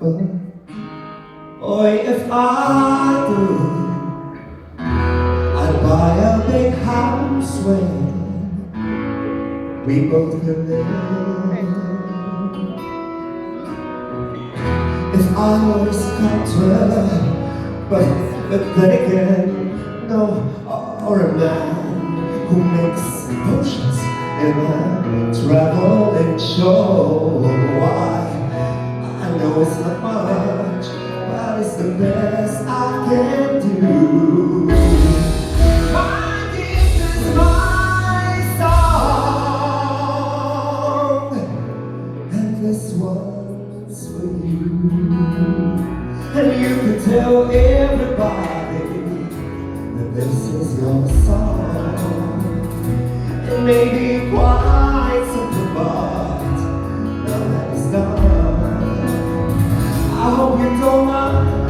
Or if I do, I'd buy a big house where we both could live. If I was a sculptor, but then again, no, or a man who makes potions in a traveling show. I know it's not much, but it's the best I can do. My gift is my song, and this one's for you. And you can tell everybody that this is your song. It may be quite simple, but now that it's done, I hope you don't mind